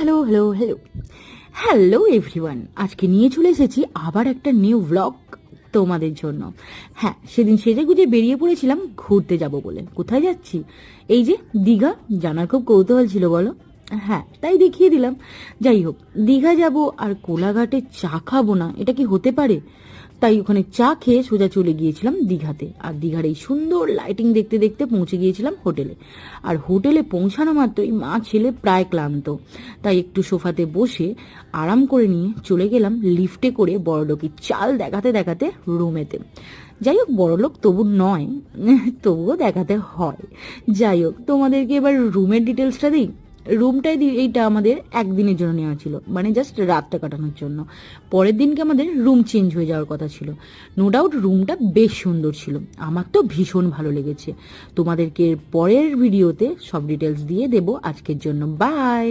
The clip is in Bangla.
Hello hello hello hello everyone, আজকে নিয়ে চলে এসেছি আবার একটা নিউ ব্লগ তোমাদের জন্য। হ্যাঁ, সেদিন সেজে গুজে বেরিয়ে পড়েছিলাম ঘুরতে যাব বলে। কোথায় যাচ্ছি? এই যে দীঘা। জানার খুব কৌতূহল ছিল বলো? হ্যাঁ, তাই দেখিয়ে দিলাম। যাই হোক, দীঘা যাব আর কোলাঘাটে চা খাবো না, এটা কি হতে পারে? তাই ওখানে চা খেয়ে সোজা চলে গিয়েছিলাম দীঘাতে। আর দীঘার এই সুন্দর লাইটিং দেখতে দেখতে পৌঁছে গিয়েছিলাম হোটেলে। আর হোটেলে পৌঁছানো মাত্রই মা ছেলে প্রায় ক্লান্ত, তাই একটু সোফাতে বসে আরাম করে নিয়ে চলে গেলাম লিফটে করে বড়লোকের চাল দেখাতে দেখাতে রুমেতে। যাই হোক, বড়লোক তবু নয়, তবুও দেখাতে হয়। যাই হোক, তোমাদেরকে এবার রুমের ডিটেলসটা দিই। এইটা আমাদের একদিনের জন্য নেওয়া ছিল, মানে জাস্ট রাতটা কাটানোর জন্য। পরের দিনকে আমাদের রুম চেঞ্জ হয়ে যাওয়ার কথা ছিল। নো ডাউট রুমটা বেশ সুন্দর ছিল, আমার তো ভীষণ ভালো লেগেছে। তোমাদেরকে পরের ভিডিওতে সব ডিটেলস দিয়ে দেবো। আজকের জন্য বাই।